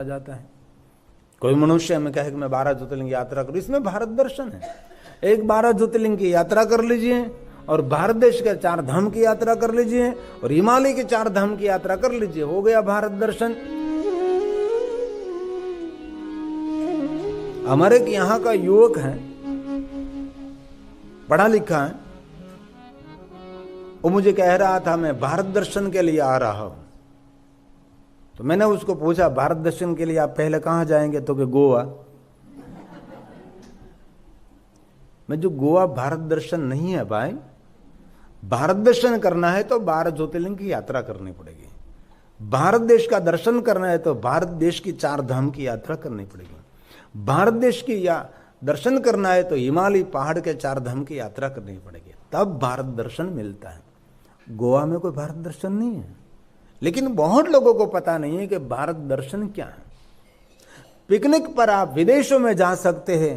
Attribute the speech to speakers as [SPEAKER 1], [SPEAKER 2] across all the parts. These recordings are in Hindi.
[SPEAKER 1] जाता है। कोई मनुष्य हमें कहे कि मैं 12 ज्योतिर्लिंग यात्रा करूं, इसमें भारत दर्शन है। एक 12 ज्योतिर्लिंग की यात्रा कर लीजिए और भारत देश के 4 धाम की यात्रा कर लीजिए और हिमालय के 4 धाम की यात्रा कर लीजिए, हो गया भारत दर्शन। हमारे यहाँ का युवक है, पढ़ा लिखा है, वो मुझे कह रहा था मैं भारत दर्शन के लिए आ रहा हूं। तो मैंने उसको पूछा भारत दर्शन के लिए आप पहले कहां जाएंगे? तो कि गोवा। मैं जो गोवा भारत दर्शन नहीं है भाई, भारत दर्शन करना है तो 12 ज्योतिर्लिंग की यात्रा करनी पड़ेगी। भारत देश का दर्शन करना है तो भारत देश की 4 धाम की यात्रा करनी पड़ेगी। भारत देश की या दर्शन करना है तो हिमालय पहाड़ के 4 धाम की यात्रा करनी पड़ेगी, तब भारत दर्शन मिलता है। गोवा में कोई भारत दर्शन नहीं है, लेकिन बहुत लोगों को पता नहीं है कि भारत दर्शन क्या है। पिकनिक पर आप विदेशों में जा सकते हैं,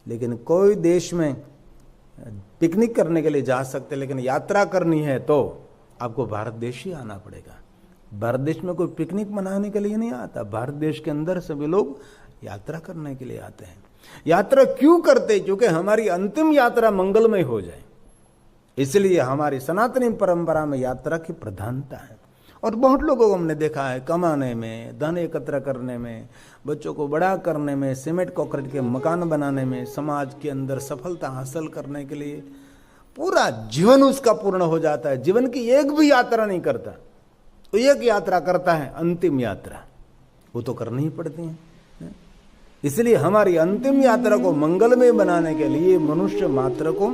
[SPEAKER 1] लेकिन कोई देश में पिकनिक करने के लिए जा सकते, लेकिन यात्रा करनी है तो आपको भारत देश ही आना पड़ेगा। भारत देश में कोई पिकनिक मनाने के लिए नहीं आता, भारत देश के अंदर सभी लोग यात्रा करने के लिए आते हैं। यात्रा क्यों करते? क्योंकि हमारी अंतिम यात्रा मंगलमय हो जाए, इसलिए हमारी सनातनी परंपरा में यात्रा की प्रधानता है। और बहुत लोगों को हमने देखा है कमाने में, धन एकत्र करने में, बच्चों को बड़ा करने में, सीमेंट कंक्रीट के मकान बनाने में, समाज के अंदर सफलता हासिल करने के लिए पूरा जीवन उसका पूर्ण हो जाता है। जीवन की एक भी यात्रा नहीं करता, तो एक यात्रा करता है अंतिम यात्रा, वो तो करनी ही पड़ती है। इसलिए हमारी अंतिम यात्रा को मंगलमय बनाने के लिए मनुष्य मात्र को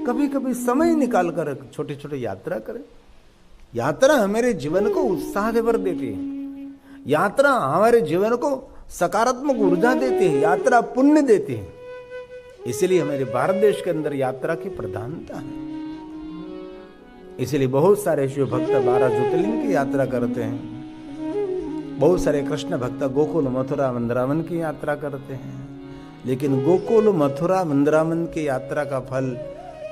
[SPEAKER 1] कभी कभी समय निकाल कर छोटी छोटी यात्रा करें। यात्रा हमारे जीवन को उत्साह भर देती है, यात्रा हमारे जीवन को सकारात्मक ऊर्जा देती है, यात्रा पुण्य देती है। इसलिए हमारे भारत देश के अंदर यात्रा की प्रधानता है। इसलिए बहुत सारे शिव भक्त 12 ज्योतिर्लिंग की यात्रा करते हैं, बहुत सारे कृष्ण भक्त गोकुल मथुरा वृंदावन की यात्रा करते हैं। लेकिन गोकुल मथुरा वृंदावन की यात्रा का फल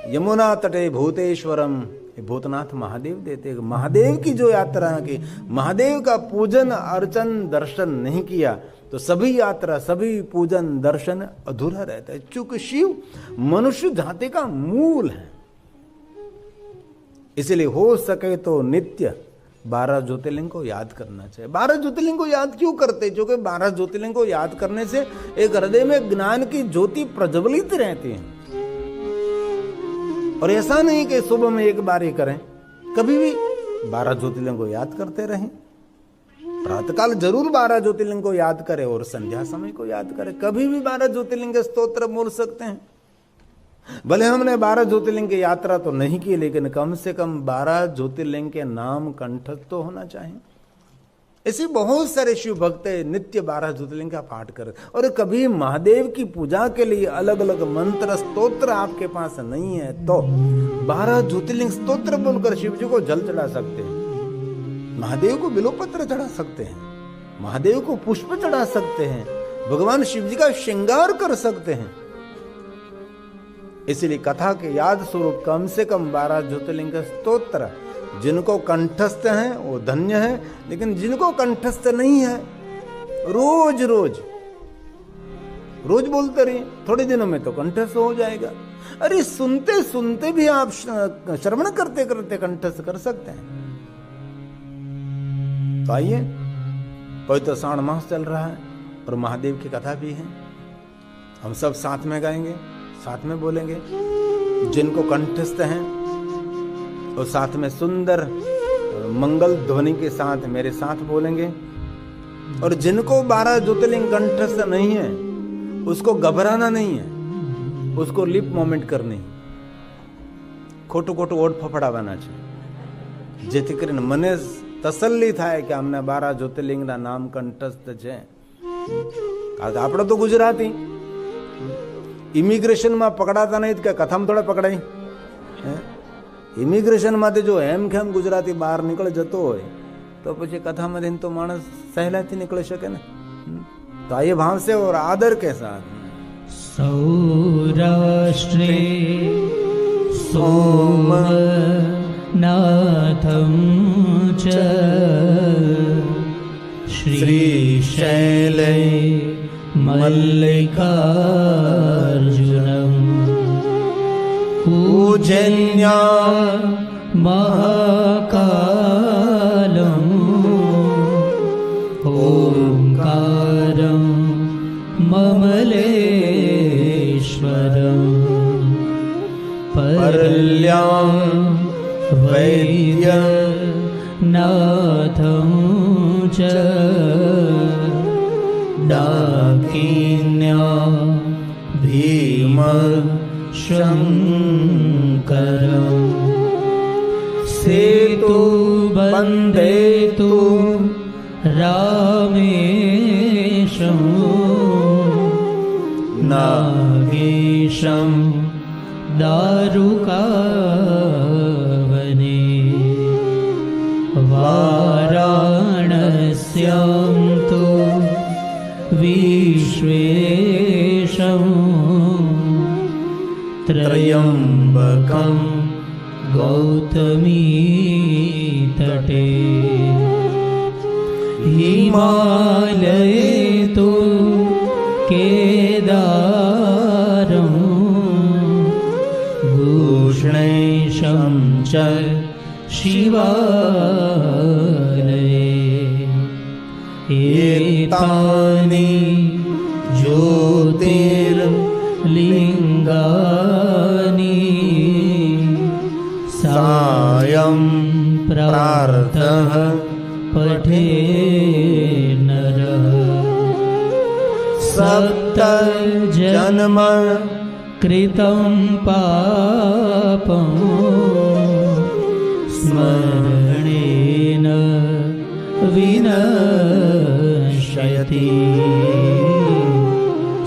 [SPEAKER 1] यमुना तटे भूतेश्वरम भूतनाथ महादेव देते हैं। महादेव की जो यात्रा की, महादेव का पूजन अर्चन दर्शन नहीं किया तो सभी यात्रा सभी पूजन दर्शन अधूरा रहता है। चूंकि शिव मनुष्य जाति का मूल है, इसलिए हो सके तो नित्य 12 ज्योतिर्लिंग को याद करना चाहिए। 12 ज्योतिर्लिंग को याद क्यों करते? क्योंकि 12 ज्योतिर्लिंग को याद करने से एक हृदय में ज्ञान की ज्योति प्रज्वलित रहती है। और ऐसा नहीं कि सुबह में एक बार ही करें, कभी भी 12 ज्योतिर्लिंग को याद करते रहें। प्रातःकाल जरूर 12 ज्योतिर्लिंग को याद करें और संध्या समय को याद करें। कभी भी 12 ज्योतिर्लिंग के स्तोत्र बोल सकते हैं। भले हमने 12 ज्योतिर्लिंग की यात्रा तो नहीं की, लेकिन कम से कम 12 ज्योतिर्लिंग के नाम कंठस्थ तो होना चाहिए। ऐसे बहुत सारे शिव भक्त नित्य 12 ज्योतिर्लिंग का पाठ कर। और कभी महादेव की पूजा के लिए अलग अलग मंत्र स्तोत्र आपके पास नहीं है तो 12 ज्योतिर्लिंग स्तोत्र बोलकर शिव जी को जल चढ़ा सकते हैं, महादेव को बिल्वपत्र चढ़ा सकते हैं, महादेव को पुष्प चढ़ा सकते हैं, भगवान शिव जी का श्रृंगार कर सकते हैं। इसलिए कथा के याद स्वरूप कम से कम 12 ज्योतिर्लिंग स्तोत्र जिनको कंठस्थ हैं वो धन्य है, लेकिन जिनको कंठस्थ नहीं है रोज रोज रोज बोलते रहिए, थोड़े दिनों में तो कंठस्थ हो जाएगा। अरे सुनते सुनते भी आप श्रवण करते करते कंठस्थ कर सकते हैं। तो आइए, पवित्र श्रावण मास चल रहा है और महादेव की कथा भी है, हम सब साथ में गाएंगे, साथ में बोलेंगे। जिनको कंठस्थ हैं और साथ में सुंदर मंगल ध्वनि के साथ मेरे साथ बोलेंगे। और जिनको 12 ज्योतिर्लिंग कंठस्थ नहीं है उसको घबराना नहीं है, उसको लिप मोमेंट करनी, खोटू खोटू ओठ फफड़ावाना છે, જેથી કરીને મને તસલ્લી થાય કે અમને 12 જ્યોતિર્લિંગના નામ કંઠસ્થ છે। કારણ કે આપણે તો ગુજરાતી ઇમિગ્રેશનમાં પકડાતા નહીં કે કથામાં થોડા પકડાય। ઇમિગ્રેશનમાંથી જો હેમખેમ ગુજરાતી બહાર નીકળી જતો હોય તો પછી કથામાંથી તો માણસ સહેલાથી નીકળી શકે ને। તો આ ભાવ से और आदर के साथ
[SPEAKER 2] सौराष्ट्रे सोमनाथं च श्रीशैले मल्लिकार्जुनम् पूजन्या महाकालम् ओंकारं ममलेश्वरम् परल्यां वैद्यनाथं च डाकिन्या भीमशङ्करम् सेतु वन्देतु रामेशं नागेशं दारुकावने वाराणस्यां तु विश्वेशं त्र्यम्बकं गौतमी तटे हिमालये तु केदारं भूषणेशं च शिवालये एतानि ज्योतिर्लिङ्गानि सायं प्रातः पठे नरः सप्त जन्म कृतं पापं स्मरणेन विनश्यति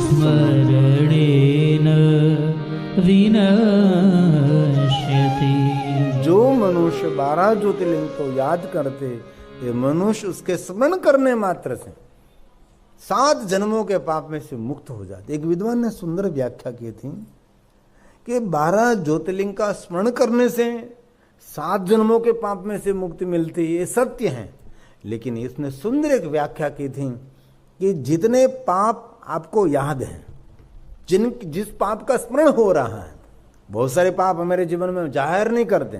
[SPEAKER 2] स्मरणेन विनश्यति।
[SPEAKER 1] जो मनुष्य 12 ज्योतिर्लिंग को याद करते, ये मनुष्य उसके स्मरण करने मात्र से 7 जन्मों के पाप में से मुक्त हो जाते। एक विद्वान ने सुंदर व्याख्या की थी कि 12 ज्योतिर्लिंग का स्मरण करने से 7 जन्मों के पाप में से मुक्ति मिलती, ये सत्य है। लेकिन इसने सुंदर एक व्याख्या की थी कि जितने पाप आपको याद हैं, जिस पाप का स्मरण हो रहा है, बहुत सारे पाप हमारे जीवन में जाहिर नहीं करते,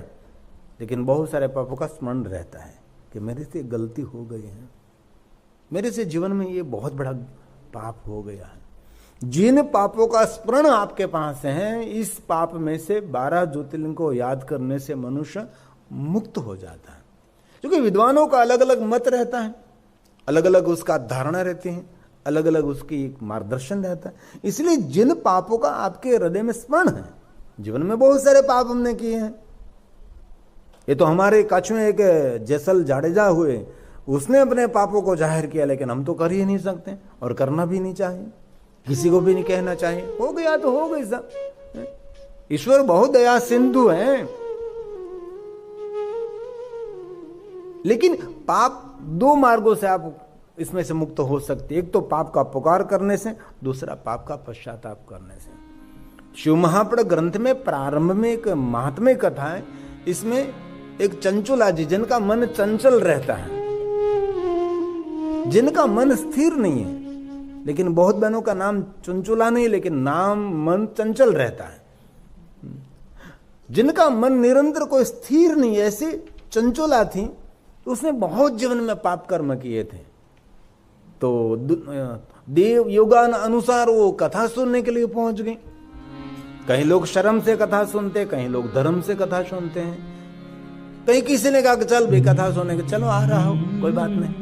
[SPEAKER 1] लेकिन बहुत सारे पापों का स्मरण रहता है कि मेरे से गलती हो गई है, मेरे से जीवन में ये बहुत बड़ा पाप हो गया है। जिन पापों का स्मरण आपके पास है, इस पाप में से 12 ज्योतिर्लिंग को याद करने से मनुष्य मुक्त हो जाता है। क्योंकि विद्वानों का अलग अलग मत रहता है, अलग अलग उसका धारणा रहती है, अलग अलग उसकी एक मार्गदर्शन रहता है। इसलिए जिन पापों का आपके हृदय में स्मरण है, जीवन में बहुत सारे पाप हमने किए हैं। ये तो हमारे कच्छ में एक जैसल जाडेजा हुए, उसने अपने पापों को जाहिर किया, लेकिन हम तो कर ही नहीं सकते और करना भी नहीं चाहिए, किसी को भी नहीं कहना चाहिए। हो गया तो हो गई सब। ईश्वर बहुत दया सिंधु है। लेकिन पाप 2 मार्गों से आप इसमें से मुक्त हो सकते। एक तो पाप का पुकार करने से, दूसरा पाप का पश्चाताप करने से। शिव महापुराण ग्रंथ में प्रारंभ में एक महात्म्य कथा है। इसमें एक चंचुला जी, जिनका मन चंचल रहता है, जिनका मन स्थिर नहीं है, लेकिन बहुत बहनों का नाम चंचुला नहीं, लेकिन नाम मन चंचल रहता है। जिनका मन निरंतर कोई स्थिर नहीं, ऐसी चंचुला थी, उसने बहुत जीवन में पाप कर्म किए थे। तो देव योगान अनुसार वो कथा सुनने के लिए पहुंच गई। कहीं लोग शर्म से कथा सुनते, कहीं लोग धर्म से कथा सुनते हैं। कहीं किसी ने कहा कि चल भी कथा सुनने के, चलो आ रहा हो, कोई बात नहीं।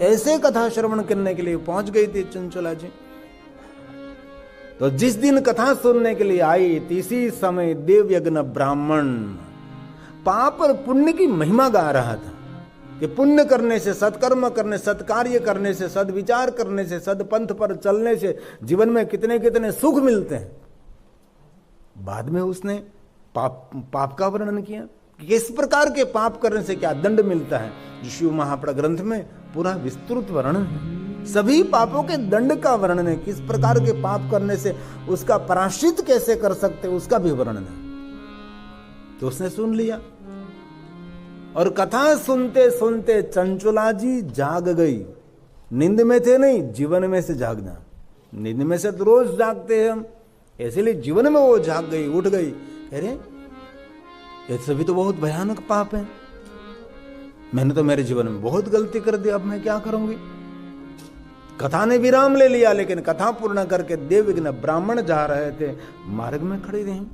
[SPEAKER 1] ऐसे कथा श्रवण करने के लिए पहुंच गई थी चंचुला जी। तो जिस दिन कथा सुनने के लिए आई, इसी समय देव यज्ञ ब्राह्मण पाप और पुण्य की महिमा गा रहा था कि पुण्य करने से, सत्कर्म करने, सत्कार्य करने से, सद्विचार करने से, सदपंथ पर चलने से जीवन में कितने कितने सुख मिलते हैं। बाद में उसने पाप का वर्णन किया कि किस प्रकार के पाप करने से क्या दंड मिलता है। जो शिव महापुराण ग्रंथ में पूरा विस्तृत वर्णन है, सभी पापों के दंड का वर्णन है, किस प्रकार के पाप करने से उसका प्रायश्चित कैसे कर सकते, उसका भी वर्णन है। तो उसने सुन लिया और कथा सुनते सुनते चंचुला जी जाग गई। नींद में थे नहीं, जीवन में से जागना। नींद में से तो रोज जागते हैं हम, इसलिए जीवन में वो जाग गई, उठ गई। अरे ये सभी तो बहुत भयानक पाप है, मैंने तो मेरे जीवन में बहुत गलती कर दी, अब मैं क्या करूंगी। कथा ने विराम ले लिया, लेकिन कथा पूर्ण करके देवविघ्न ब्राह्मण जा रहे थे, मार्ग में खड़ी रही,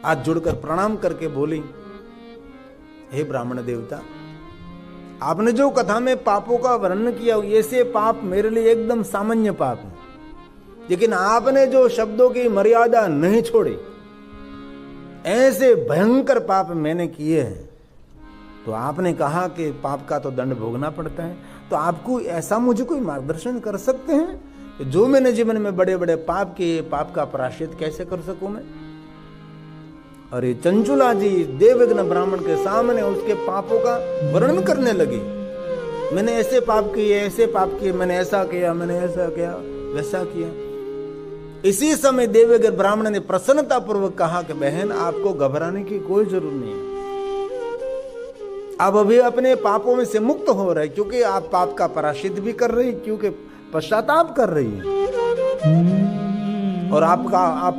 [SPEAKER 1] हाथ जुड़कर प्रणाम करके बोली, हे ब्राह्मण देवता, आपने जो कथा में पापों का वर्णन किया, ऐसे पाप मेरे लिए एकदम सामान्य पाप है, लेकिन आपने जो शब्दों की मर्यादा नहीं छोड़ी, ऐसे भयंकर पाप मैंने किए हैं। तो आपने कहा कि पाप का तो दंड भोगना पड़ता है, तो आपको ऐसा मुझे कोई मार्गदर्शन कर सकते हैं कि जो मैंने जीवन में बड़े बड़े पाप किए, पाप का प्रायश्चित कैसे कर सकूं मैं। और ये चंचुला जी देवविघ्न ब्राह्मण के सामने उसके पापों का वर्णन करने लगी। मैंने ऐसे पाप किए, ऐसे पाप किए, मैंने ऐसा किया, मैंने ऐसा किया, वैसा किया। इसी समय देवविघ्न ब्राह्मण ने प्रसन्नता पूर्वक कहा कि बहन, आपको घबराने की कोई जरूरत नहीं है, आप अभी अपने पापों में से मुक्त हो रहे, क्योंकि आप पाप का प्रायश्चित भी कर रही, क्योंकि पश्चाताप कर रही हैं, और आप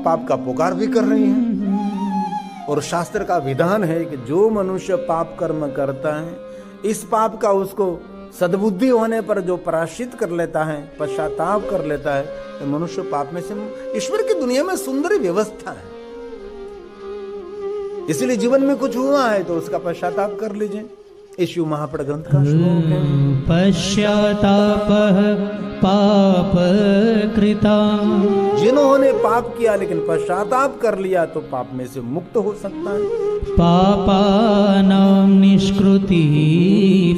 [SPEAKER 1] पाप का पुकार भी कर रही हैं। और शास्त्र का विधान है कि जो मनुष्य पाप कर्म करता है, इस पाप का उसको सद्बुद्धि होने पर जो प्रायश्चित कर लेता है, पश्चाताप कर लेता है, तो मनुष्य पाप में से। ईश्वर की दुनिया में सुंदर व्यवस्था है, इसलिए जीवन में कुछ हुआ है तो उसका पश्चाताप कर लीजिए। इस शिव महापड़ ग्रंथ का श्लोक है,
[SPEAKER 2] पश्चाताप पाप कृता।
[SPEAKER 1] जिन्होंने पाप किया लेकिन पश्चाताप कर लिया तो पाप में से मुक्त हो सकता है।
[SPEAKER 2] पापानां निष्कृति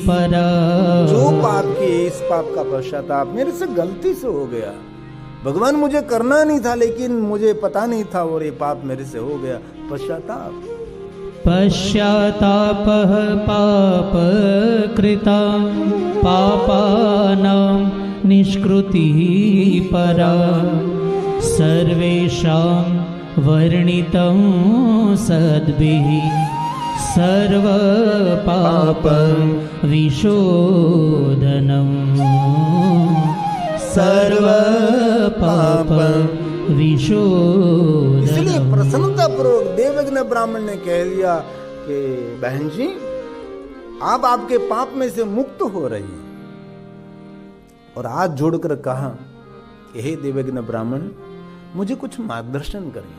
[SPEAKER 2] परा।
[SPEAKER 1] जो पाप किए, इस पाप का पश्चाताप, मेरे से गलती से हो गया, भगवान मुझे करना नहीं था लेकिन मुझे पता नहीं था और ये पाप मेरे से हो गया, पश्चाताप।
[SPEAKER 2] पश्चाताप पाप कृता पापानां निष्कृति परा। सर्वेषां वर्णितं सद्भिः सर्व पाप विशोधनम्। सर्व पाप विशोधनम्।
[SPEAKER 1] इसलिए प्रसन्नता पूर्वक देवविघ्न ब्राह्मण ने कह दिया कि बहन जी, आप आपके पाप में से मुक्त हो रही हैं, और हाथ जोड़कर कहा कि हे देवविघ्न ब्राह्मण, मुझे कुछ मार्गदर्शन करिए।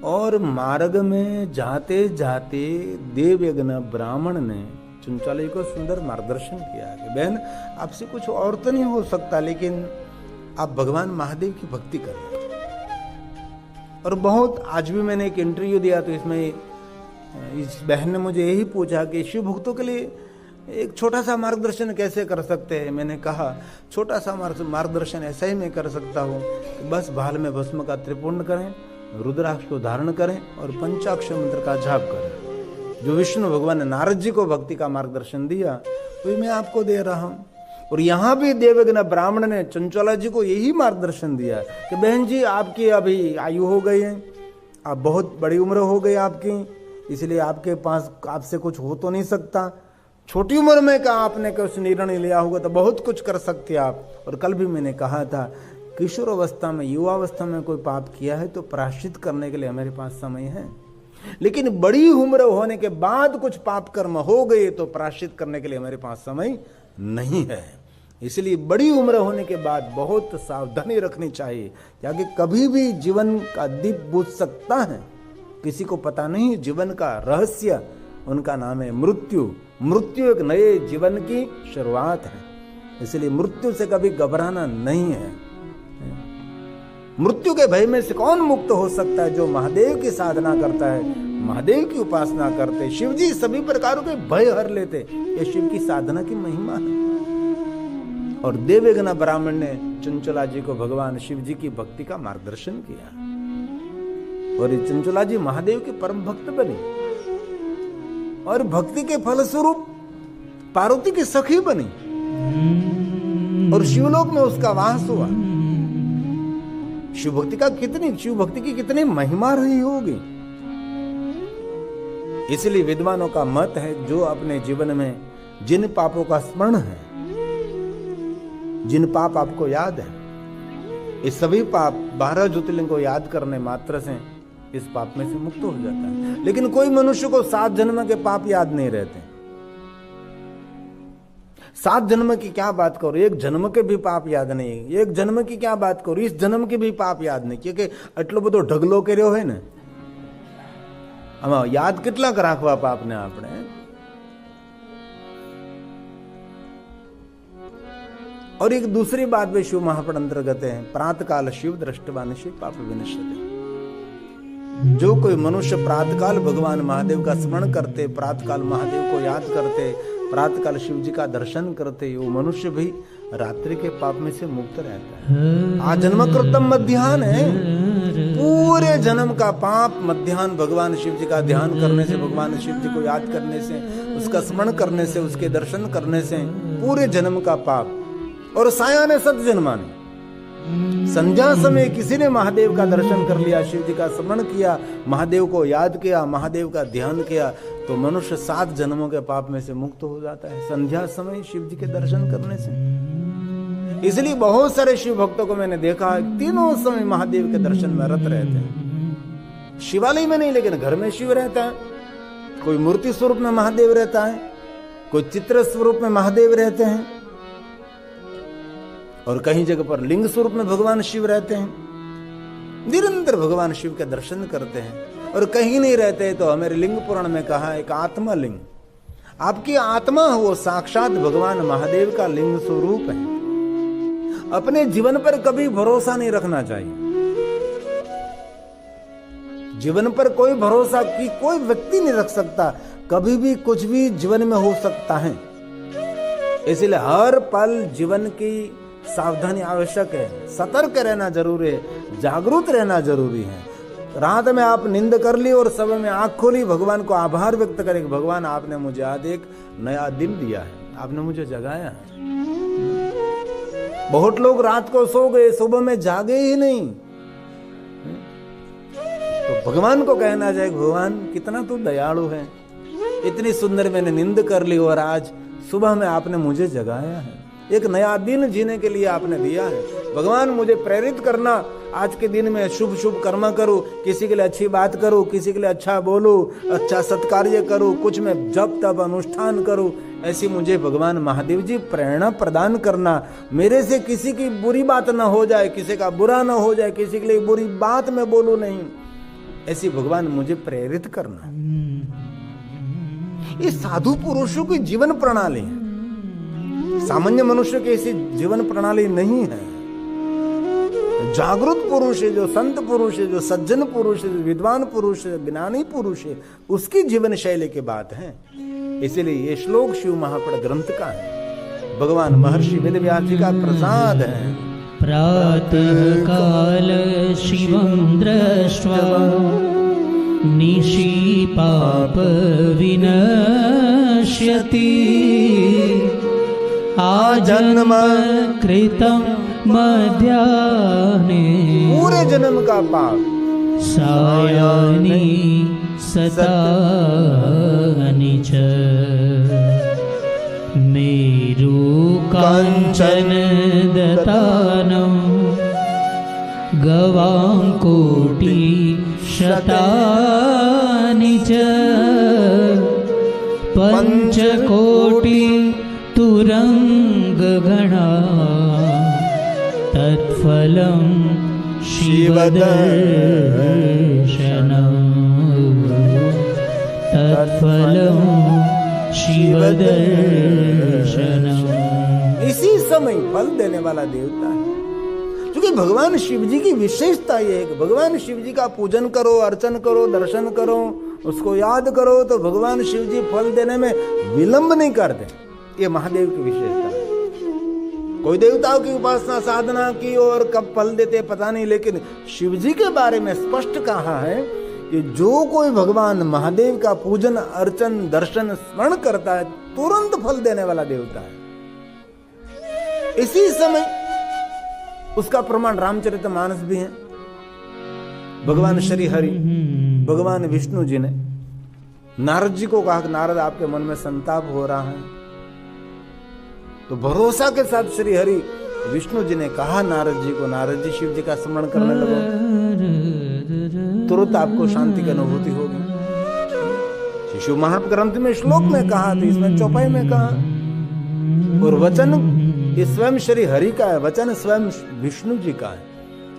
[SPEAKER 1] और मार्ग में जाते जाते देवविघ्न ब्राह्मण ने चंचुला को सुंदर मार्गदर्शन किया कि बहन, आपसे कुछ और तो नहीं हो सकता, लेकिन आप भगवान महादेव की भक्ति करें। और बहुत, आज भी मैंने एक इंटरव्यू दिया तो इसमें इस बहन ने मुझे यही पूछा कि शिव भक्तों के लिए एक छोटा सा मार्गदर्शन कैसे कर सकते हैं। मैंने कहा छोटा सा मार्गदर्शन ऐसा ही मैं कर सकता हूँ, बस भाल में भस्म का त्रिपुंड करें, रुद्राक्ष को धारण करें और पंचाक्षर मंत्र का जाप करें। जो विष्णु भगवान ने नारद जी को भक्ति का मार्गदर्शन दिया, वही मैं आपको दे रहा हूँ। और यहाँ भी देवविघ्न ब्राह्मण ने चंचुला जी को यही मार्गदर्शन दिया कि बहन जी, आपकी अभी आयु हो गई है, आप बहुत बड़ी उम्र हो गई आपकी, इसलिए आपके पास आपसे कुछ हो तो नहीं सकता। छोटी उम्र में का आपने कुछ निर्णय लिया होगा तो बहुत कुछ कर सकते आप। और कल भी मैंने कहा था, किशोर अवस्था में, युवावस्था में कोई पाप किया है तो प्रायश्चित करने के लिए हमारे पास समय है, लेकिन बड़ी उम्र होने के बाद कुछ पाप कर्म हो गए तो प्रायश्चित करने के लिए हमारे पास समय नहीं है। इसलिए बड़ी उम्र होने के बाद बहुत सावधानी रखनी चाहिए, क्योंकि कभी भी जीवन का दीप बुझ सकता है, किसी को पता नहीं जीवन का रहस्य। उनका नाम है मृत्यु। मृत्यु एक नए जीवन की शुरुआत है, इसलिए मृत्यु से कभी घबराना नहीं है। मृत्यु के भय में से कौन मुक्त हो सकता है? जो महादेव की साधना करता है, महादेव की उपासना करते। शिव जी सभी प्रकारों के भय हर लेते, ये शिव की साधना की महिमा है। और देवविघ्न ब्राह्मण ने चंचुला जी को भगवान शिव जी की भक्ति का मार्गदर्शन किया, और ये चंचुला जी महादेव के परम भक्त बनी, और भक्ति के फलस्वरूप पार्वती की सखी बनी, और शिवलोक में उसका वास हुआ। शिव भक्ति की कितनी महिमा रही होगी। इसलिए विद्वानों का मत है, जो अपने जीवन में जिन पापों का स्मरण है जिन पाप आपको याद है, ये सभी पाप 12 ज्योतिर्लिंग को याद करने मात्र से इस पाप में से मुक्त हो जाता है। लेकिन कोई मनुष्य को 7 जन्म के पाप याद नहीं रहते। 7 जन्म की क्या बात करो, एक जन्म के भी पाप याद नहीं, एक जन्म की क्या बात करो, इस जन्म के भी पाप याद नहीं, क्योंकि आटलो બધો ઢગલો કર્યો है ने, આમાં યાદ કેટલાક રાખવા પાપને આપણે। और एक दूसरी बात भी शिव महापुराण अंतर्गत है, प्रातः काल शिव दृष्टवान शिव पाप विनश्यते। जो कोई मनुष्य प्रातःकाल भगवान महादेव का स्मरण करते, प्रातःकाल महादेव को याद करते, प्रातःकाल शिव जी का दर्शन करते, वो मनुष्य भी रात्रि के पाप में से मुक्त रहता है। आजन्म कृतम मध्याह्न है, पूरे जन्म का पाप मध्याह्न भगवान शिव जी का ध्यान करने से, भगवान शिव जी को याद करने से, उसका स्मरण करने से, उसके दर्शन करने से पूरे जन्म का पाप। और सायाने 7 जन्माने संध्या समय किसी ने महादेव का दर्शन कर लिया, शिव जी का स्मरण किया, महादेव को याद किया, महादेव का ध्यान किया, तो मनुष्य 7 जन्मों के पाप में से मुक्त हो जाता है संध्या समय शिव जी के दर्शन करने से। इसलिए बहुत सारे शिव भक्तों को मैंने देखा तीनों समय महादेव के दर्शन में रत रहते हैं। शिवालय में नहीं, लेकिन घर में शिव रहता है, कोई मूर्ति स्वरूप में महादेव रहता है, कोई चित्र स्वरूप में महादेव रहते हैं, और कहीं जगह पर लिंग स्वरूप में भगवान शिव रहते हैं। निरंतर भगवान शिव के दर्शन करते हैं। और कहीं नहीं रहते तो हमारे लिंग पुराण में कहा एक आत्मा लिंग, आपकी आत्मा वो साक्षात भगवान महादेव का लिंग स्वरूप है। अपने जीवन पर कभी भरोसा नहीं रखना चाहिए। जीवन पर कोई भरोसा की कोई व्यक्ति नहीं रख सकता, कभी भी कुछ भी जीवन में हो सकता है। इसलिए हर पल जीवन की सावधानी आवश्यक है, सतर्क रहना जरूरी है, जागरूक रहना जरूरी है। रात में आप नींद कर ली और सुबह में आंख खोली, भगवान को आभार व्यक्त करें, भगवान आपने मुझे आज एक नया दिन दिया है, आपने मुझे जगाया है। बहुत लोग रात को सो गए, सुबह में जागे ही नहीं, तो भगवान को कहना चाहिए भगवान कितना तू दयालु है, इतनी सुंदर मैंने नींद कर ली और आज सुबह में आपने मुझे जगाया है, एक नया दिन जीने के लिए आपने दिया है। भगवान मुझे प्रेरित करना, आज के दिन में शुभ शुभ कर्म करूं, किसी के लिए अच्छी बात करूं, किसी के लिए अच्छा बोलूं, अच्छा सत्कार्य करूं, कुछ में जप तप अनुष्ठान करूं, ऐसी मुझे भगवान महादेव जी प्रेरणा प्रदान करना। मेरे से किसी की बुरी बात ना हो जाए, किसी का बुरा ना हो जाए, किसी के लिए बुरी बात मैं बोलूं नहीं, ऐसी भगवान मुझे प्रेरित करना। ये साधु पुरुषों की जीवन प्रणाली है, सामान्य मनुष्य की ऐसी जीवन प्रणाली नहीं है। जागरूक पुरुष है, जो संत पुरुष है, जो सज्जन पुरुष है, जो विद्वान पुरुष है, ज्ञानी पुरुष है, उसकी जीवन शैली की बात है। इसीलिए ये श्लोक शिव महापुराण ग्रंथ का है, भगवान महर्षि वेदव्यास जी का प्रसाद है।
[SPEAKER 2] प्रातः काल शिवं दृष्ट्वा निशि पाप विनश्यति आजन्म कृतं मध्याह्ने
[SPEAKER 1] पूरे जन्म का पाप
[SPEAKER 2] सायाह्ने सतानि च मेरु काञ्चन दतानं गवां कोटि शतानि च पंचकोटि तुरंगगणा तत्फलं शिवदर्शनं तत्फलं शिवदर्शनं।
[SPEAKER 1] इसी समय फल देने वाला देवता है, क्योंकि भगवान शिव जी की विशेषता यह है कि भगवान शिव जी का पूजन करो, अर्चन करो, दर्शन करो, उसको याद करो, तो भगवान शिव जी फल देने में विलंब नहीं करते। ये महादेव की विशेषता है। कोई देवताओं की उपासना साधना की और कब फल देते पता नहीं, लेकिन शिव जी के बारे में स्पष्ट कहा है कि जो कोई भगवान महादेव का पूजन अर्चन दर्शन स्मरण करता है तुरंत फल देने वाला देवता है। इसी समय उसका प्रमाण रामचरितमानस भी है। भगवान श्री हरि भगवान विष्णु जी ने नारद जी को कहा कि नारद आपके मन में संताप हो रहा है, तो भरोसा के साथ श्री हरि विष्णु जी ने कहा नारद जी को, नारद जी शिव जी का स्मरण करने लगो, तुरंत आपको शांति की अनुभूति होगी। शिशु महाग्रंथ में श्लोक में कहा, तो इसमें चौपाई में कहा। और वचन ये स्वयं श्री हरि का है, वचन स्वयं विष्णु जी का है।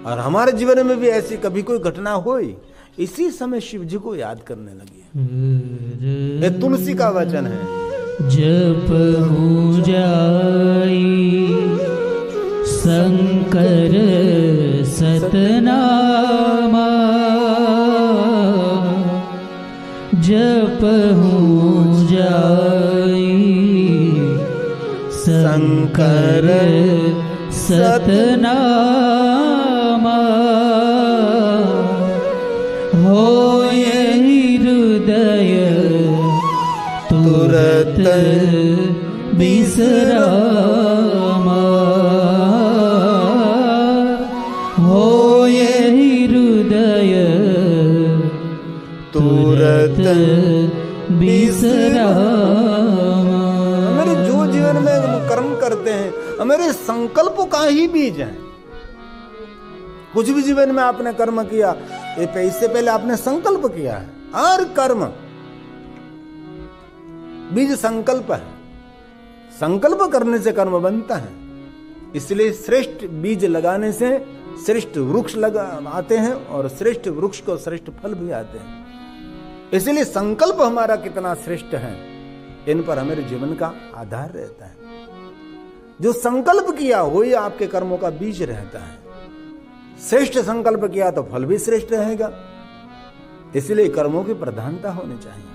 [SPEAKER 1] और हमारे जीवन में भी ऐसी कभी कोई घटना हुई, इसी समय शिव जी को याद करने लगी। ये तुलसी का वचन है।
[SPEAKER 2] जप हो जाई शंकर सतनामा, जप हो जाई शंकर सतनामा, होए हृदय तुरत विश्रामा, होए हृदय तुरत विश्रामा।
[SPEAKER 1] हमारे जो जीवन में हम कर्म करते हैं, हमारे संकल्प का ही बीज है। कुछ भी जीवन में आपने कर्म किया, इससे पहले आपने संकल्प किया है। हर कर्म बीज संकल्प है। संकल्प करने से कर्म बनता है। इसलिए श्रेष्ठ बीज लगाने से श्रेष्ठ वृक्ष आते हैं, और श्रेष्ठ वृक्ष को श्रेष्ठ फल भी आते हैं। इसलिए संकल्प हमारा कितना श्रेष्ठ है, इन पर हमारे जीवन का आधार रहता है। जो संकल्प किया वही आपके कर्मों का बीज रहता है। श्रेष्ठ संकल्प किया तो फल भी श्रेष्ठ रहेगा। इसलिए कर्मों की प्रधानता होनी चाहिए।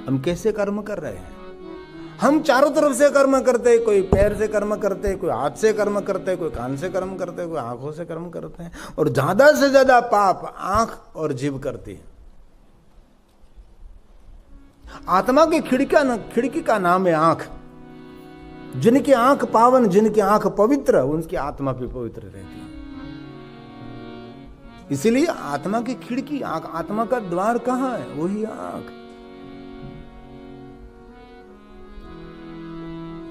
[SPEAKER 1] हम कैसे कर्म कर रहे हैं? हम चारों तरफ से कर्म करते हैं। कोई पैर से कर्म करते हैं, कोई हाथ से कर्म करते हैं, कोई कान से कर्म करते हैं, कोई आंखों से कर्म करते हैं। और ज्यादा से ज्यादा पाप आंख और जीभ करती है। आत्मा की खिड़की का नाम है आंख। जिनकी आंख पावन, जिनकी आंख पवित्र, उनकी आत्मा भी पवित्र रहती है। इसीलिए आत्मा की खिड़की आंख, आत्मा का द्वार कहां है? वही आंख।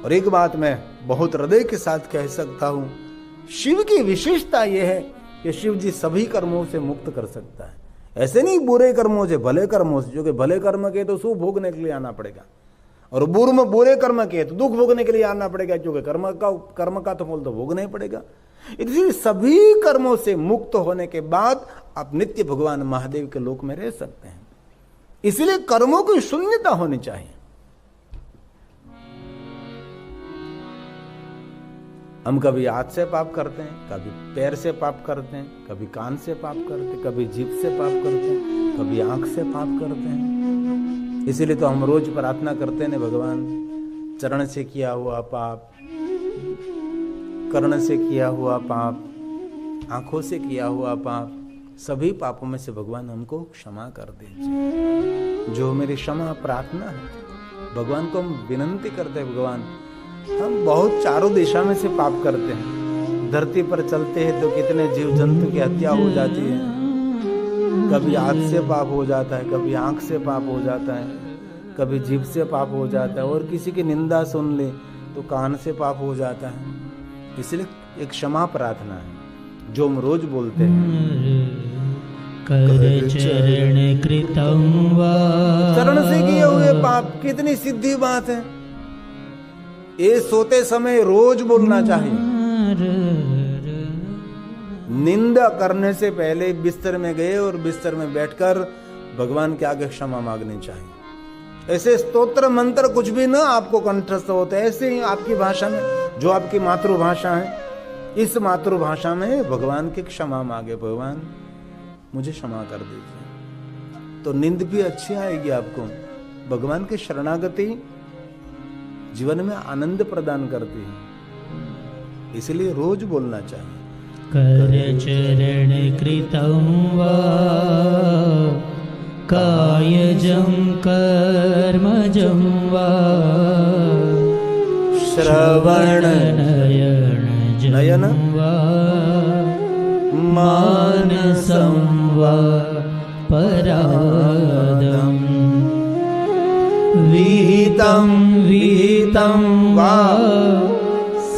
[SPEAKER 1] और एक बात मैं बहुत हृदय के साथ कह सकता हूं, शिव की विशेषता यह है कि शिव जी सभी कर्मों से मुक्त कर सकता है। ऐसे नहीं बुरे कर्मों से, भले कर्मों से। जो कि भले कर्म के तो सुख भोगने के लिए आना पड़ेगा, और बुरे कर्म के तो दुख भोगने के लिए आना पड़ेगा, क्योंकि कर्म का तो फल तो भोगना ही पड़ेगा। इसलिए सभी कर्मों से मुक्त होने के बाद आप नित्य भगवान महादेव के लोक में रह सकते हैं। इसलिए कर्मों की शून्यता होनी चाहिए। हम कभी हाथ से पाप करते हैं, कभी पैर से पाप करते हैं, कभी कान से पाप करते हैं, कभी जीभ से पाप करते हैं, कभी आंख से पाप करते हैं। इसीलिए तो हम रोज प्रार्थना करते हैं, भगवान चरण से किया हुआ पाप, कर्ण से किया हुआ पाप, आंखों से किया हुआ पाप, सभी पापों में से भगवान हमको क्षमा कर दीजिए। जो मेरी क्षमा प्रार्थना है, भगवान को हम विनंती करते हैं। भगवान, हम बहुत चारों दिशा में से पाप करते हैं। धरती पर चलते हैं तो कितने जीव जंतु की हत्या हो जाती है। कभी हाथ से पाप हो जाता है, कभी आंख से पाप हो जाता है, कभी जीभ से पाप हो जाता है, और किसी की निंदा सुन ले तो कान से पाप हो जाता है। इसलिए एक क्षमा प्रार्थना है जो हम रोज बोलते हैं।
[SPEAKER 2] कर चरण कृतं वा,
[SPEAKER 1] चरण से किए हुए पाप, कितनी सीधी बात है। ये सोते समय रोज बोलना चाहिए। निंदा करने से पहले बिस्तर में गए और बिस्तर में बैठकर भगवान के आगे क्षमा मांगनी चाहिए। ऐसे स्तोत्र मंत्र कुछ भी ना आपको कंठस्थ होते, ऐसे ही आपकी भाषा में, जो आपकी मातृभाषा है, इस मातृभाषा में भगवान की क्षमा मांगे। भगवान मुझे क्षमा कर दीजिए, तो नींद भी अच्छी आएगी आपको। भगवान की शरणागति जीवन में आनंद प्रदान करती है। इसलिए रोज बोलना चाहिए।
[SPEAKER 2] कर चरण कृतं वा, कायजं कर्मजं वा,
[SPEAKER 1] श्रवण
[SPEAKER 2] नयन वा, मानसं वा परादम्, विहितं वा